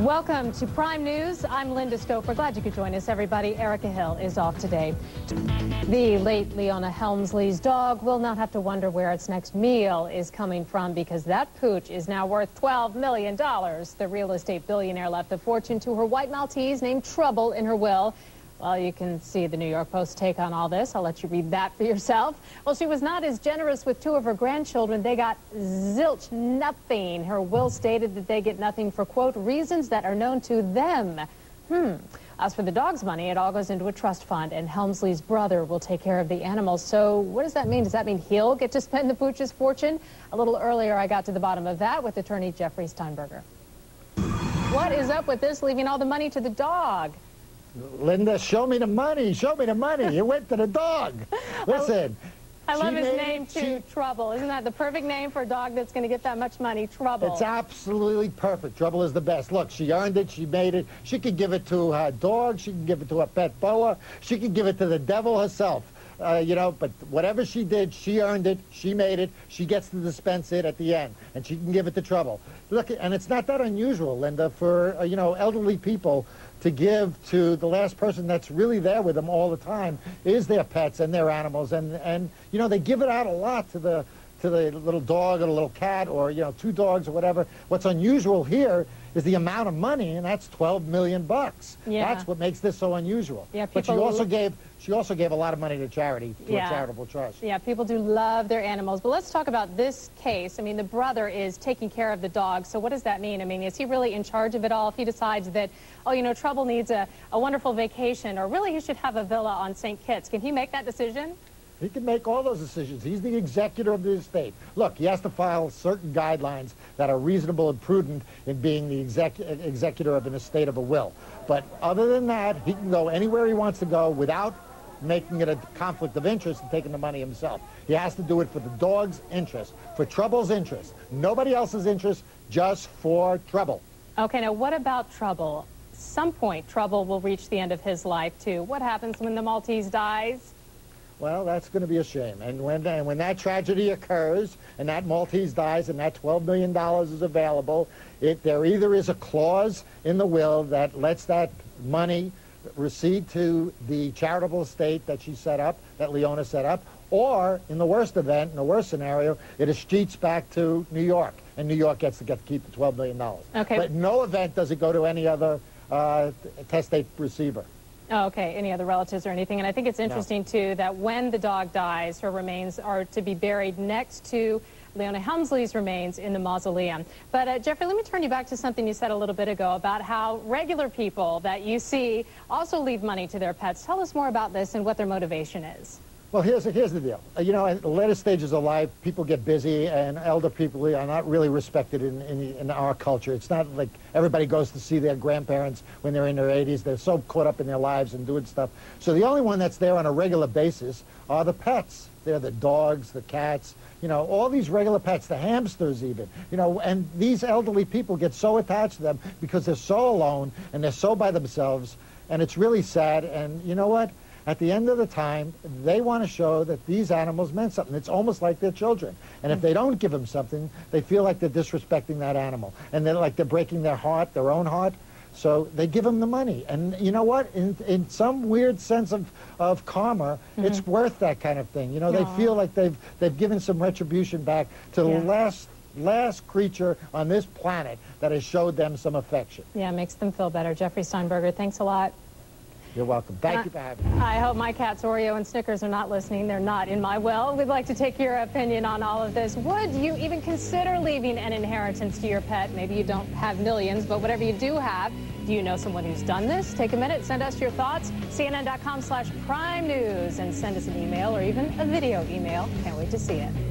Welcome to Prime News. I'm Linda Stouffer. Glad you could join us, everybody. Erica Hill is off today. The late Leona Helmsley's dog will not have to wonder where its next meal is coming from because that pooch is now worth $12 million. The real estate billionaire left a fortune to her white Maltese named Trouble in her will. Well, you can see the New York Post take on all this. I'll let you read that for yourself. Well, she was not as generous with two of her grandchildren. They got zilch nothing. Her will stated that they get nothing for, quote, reasons that are known to them. As for the dog's money, it all goes into a trust fund, and Helmsley's brother will take care of the animals. So what does that mean? Does that mean he'll get to spend the pooch's fortune? A little earlier, I got to the bottom of that with attorney Jeffrey Steinberger. What is up with this, leaving all the money to the dog? Linda, show me the money. Show me the money. It went to the dog. Listen. I love his name, too, Trouble. Isn't that the perfect name for a dog that's going to get that much money? Trouble. It's absolutely perfect. Trouble is the best. Look, she earned it. She made it. She could give it to her dog. She can give it to her pet boa. She could give it to the devil herself. You know, but whatever she did, she earned it, she made it, she gets to dispense it at the end, and she can give it to Trouble. Look, and it's not that unusual, Linda, for, you know, elderly people to give to the last person that's really there with them all the time is their pets and their animals, and you know, they give it out a lot to the little dog or the little cat or, you know, two dogs or whatever. What's unusual here is the amount of money, and that's $12 million. Yeah. That's what makes this so unusual. Yeah, but she also gave a lot of money to charity, to a charitable trust. Yeah, people do love their animals. But let's talk about this case. I mean, the brother is taking care of the dog. So what does that mean? I mean, is he really in charge of it all? If he decides that, oh, you know, Trouble needs a wonderful vacation, or really he should have a villa on St. Kitts, can he make that decision? He can make all those decisions. He's the executor of the estate. Look, he has to file certain guidelines that are reasonable and prudent in being the executor of an estate of a will. But other than that, he can go anywhere he wants to go without making it a conflict of interest and taking the money himself. He has to do it for the dog's interest, for Trouble's interest. Nobody else's interest, just for Trouble. Okay, now what about Trouble? Some point, Trouble will reach the end of his life, too. What happens when the Maltese dies? Well, that's going to be a shame. And when that tragedy occurs and that Maltese dies and that $12 million is available, there either is a clause in the will that lets that money recede to the charitable estate that she set up, that Leona set up, or in the worst event, in the worst scenario, it escheats back to New York, and New York gets to keep the $12 million. Okay. But in no event does it go to any other testate receiver. Oh, okay, any other relatives or anything. And I think it's interesting, too, that when the dog dies, her remains are to be buried next to Leona Helmsley's remains in the mausoleum. But, Jeffrey, let me turn you back to something you said a little bit ago about how regular people that you see also leave money to their pets. Tell us more about this and what their motivation is. Well, here's the deal. You know, at the later stages of life, people get busy, and elder people are not really respected in our culture. It's not like everybody goes to see their grandparents when they're in their 80s. They're so caught up in their lives and doing stuff. So the only one that's there on a regular basis are the pets. They're the dogs, the cats, you know, all these regular pets, the hamsters even, you know, and these elderly people get so attached to them because they're so alone and they're so by themselves, and it's really sad. And you know what? At the end of the time, they want to show that these animals meant something. It's almost like their children. And if they don't give them something, they feel like they're disrespecting that animal. And they're like they're breaking their heart, their own heart. So they give them the money. And you know what? In some weird sense of karma, it's worth that kind of thing. You know, they feel like they've given some retribution back to the last creature on this planet that has showed them some affection. Yeah, it makes them feel better. Jeffrey Steinberger, thanks a lot. You're welcome. Thank you for having me. I hope my cats, Oreo and Snickers, are not listening. They're not in my will. We'd like to take your opinion on all of this. Would you even consider leaving an inheritance to your pet? Maybe you don't have millions, but whatever you do have, do you know someone who's done this? Take a minute, send us your thoughts. CNN.com/Prime News, and send us an email or even a video email. Can't wait to see it.